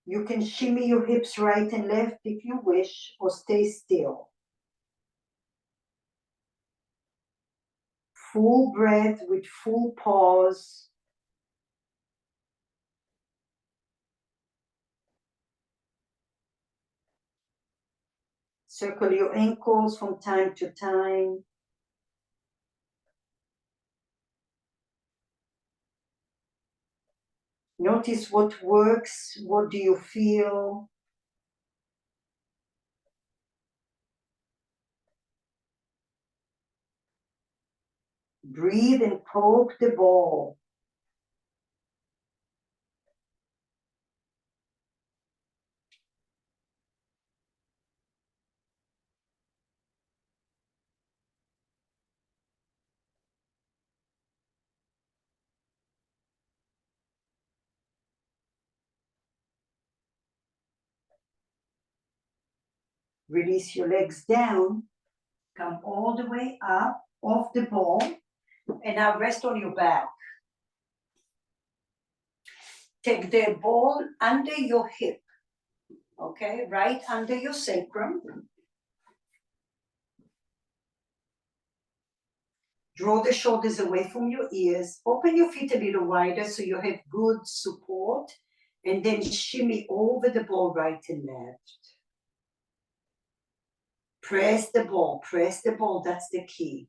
You can shimmy your hips right and left if you wish, or stay still. Full breath with full pause. Circle your ankles from time to time. Notice what works. What do you feel? Breathe and poke the ball. Release your legs down. Come all the way up off the ball. And now rest on your back. Take the ball under your hip. Okay, right under your sacrum. Draw the shoulders away from your ears. Open your feet a little wider so you have good support. And then shimmy over the ball right and left. Press the ball, that's the key.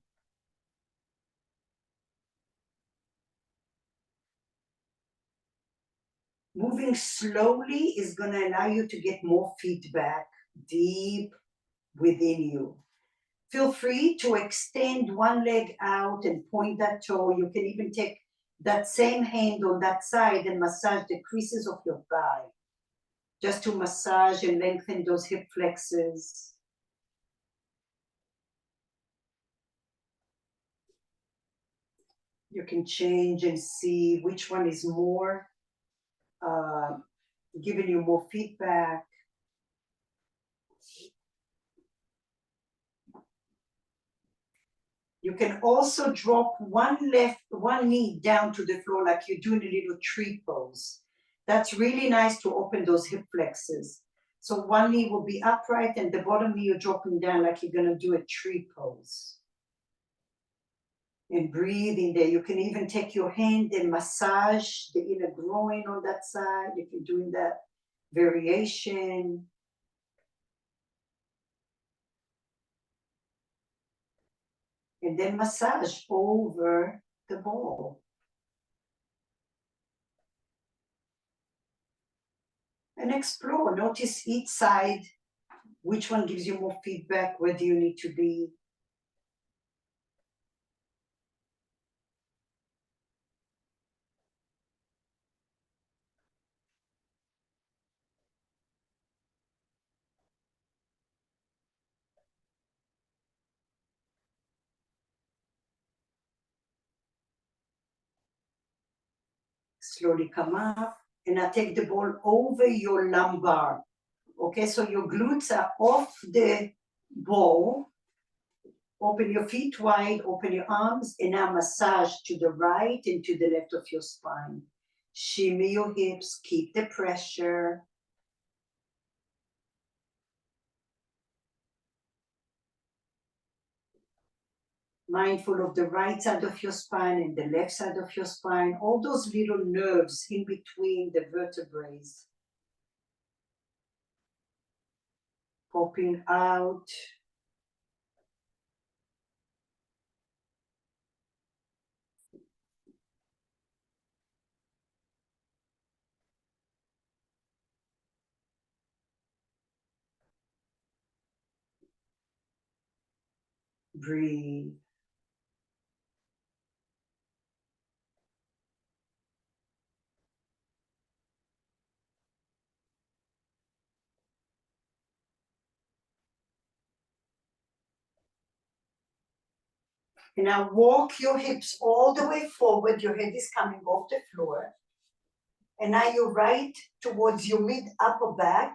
Moving slowly is going to allow you to get more feedback deep within you. Feel free to extend one leg out and point that toe. You can even take that same hand on that side and massage the creases of your thigh. just to massage and lengthen those hip flexors. You can change and see which one is more giving you more feedback. You can also drop one knee down to the floor like you're doing a little tree pose. That's really nice to open those hip flexors. So one knee will be upright and the bottom knee you're dropping down like you're gonna do a tree pose. And breathe in there. You can even take your hand and massage the inner groin on that side if you're doing that variation. And then massage over the ball. And explore, notice each side, which one gives you more feedback, where do you need to be. Slowly come up, and I take the ball over your lumbar. Okay, so your glutes are off the ball. Open your feet wide, open your arms, and now massage to the right and to the left of your spine. Shimmy your hips, keep the pressure. Mindful of the right side of your spine and the left side of your spine, all those little nerves in between the vertebrae. Popping out. Breathe. And now walk your hips all the way forward. Your head is coming off the floor. And now you're right towards your mid-upper back.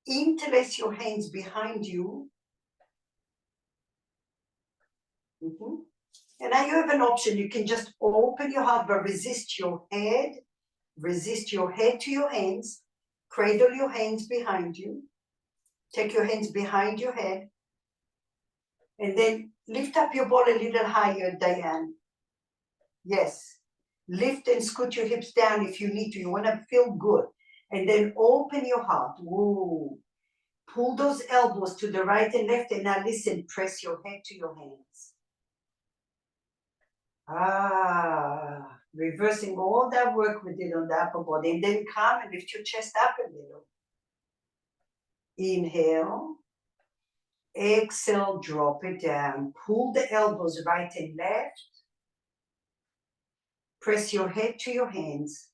Interlace your hands behind you. And now you have an option. You can just open your heart, but resist your head. Resist your head to your hands. Cradle your hands behind you. Take your hands behind your head. And then lift up your ball a little higher, Diane. Yes. Lift and scoot your hips down if you need to. You want to feel good. And then open your heart. Whoa. Pull those elbows to the right and left. And now listen, press your head to your hands. Reversing all that work we did on the upper body. And then come and lift your chest up a little. Inhale. Exhale, drop it down. Pull the elbows right and left. Press your head to your hands.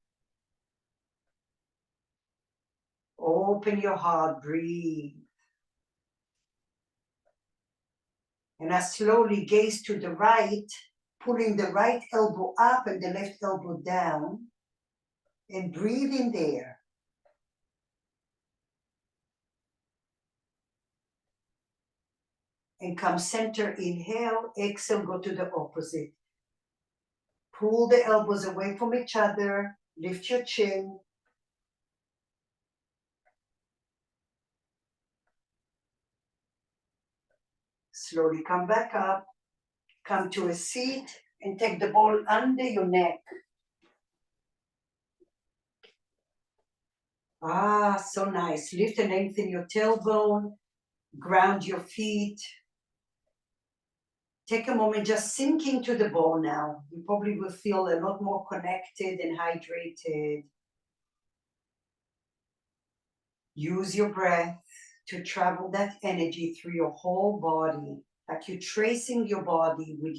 Open your heart, breathe. And I slowly gaze to the right, pulling the right elbow up and the left elbow down. And breathe in there. And come center, inhale, exhale, go to the opposite. Pull the elbows away from each other, lift your chin. Slowly come back up, come to a seat and take the ball under your neck. So nice. Lift and lengthen your tailbone, ground your feet. Take a moment, just sink into the ball now. You probably will feel a lot more connected and hydrated. Use your breath to travel that energy through your whole body, like you're tracing your body with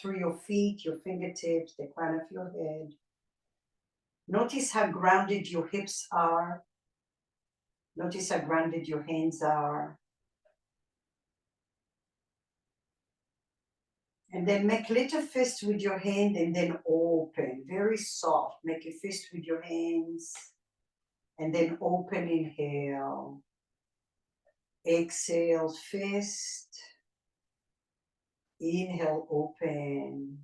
through your feet, your fingertips, the crown of your head. Notice how grounded your hips are. Notice how grounded your hands are. And then make little fist with your hand and then open, very soft. Make a fist with your hands and then open, inhale. Exhale, fist. Inhale, open.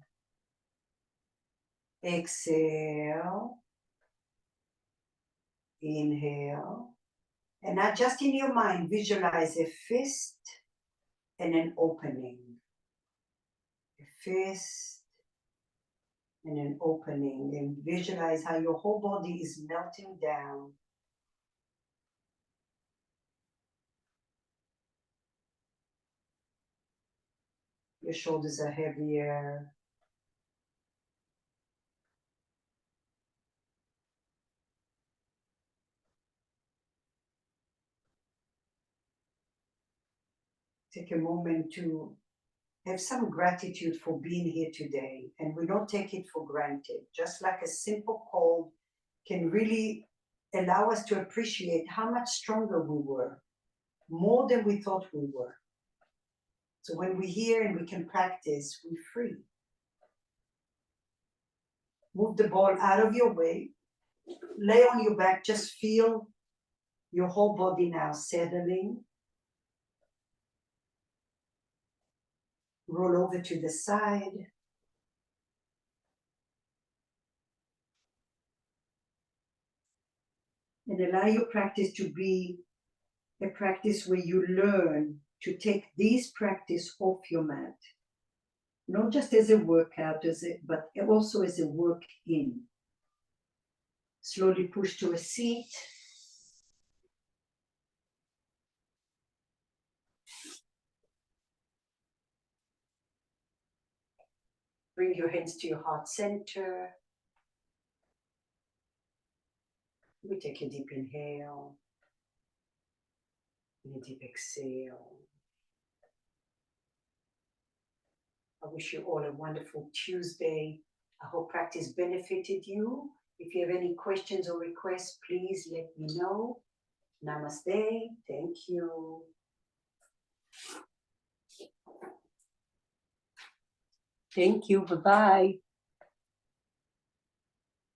Exhale. Inhale. And now just in your mind, visualize a fist and an opening. A fist and an opening. And visualize how your whole body is melting down. Your shoulders are heavier. Take a moment to have some gratitude for being here today. And we don't take it for granted. Just like a simple cold can really allow us to appreciate how much stronger we were, more than we thought we were. So when we're here and we can practice, we're free. Move the ball out of your way. Lay on your back. Just feel your whole body now settling. Roll over to the side. And allow your practice to be a practice where you learn to take this practice off your mat. Not just as a workout, but also as a work in. Slowly push to a seat. Bring your hands to your heart center. We take a deep inhale and a deep exhale. I wish you all a wonderful Tuesday. I hope practice benefited you. If you have any questions or requests, please let me know. Namaste. Thank you. Thank you. Bye-bye.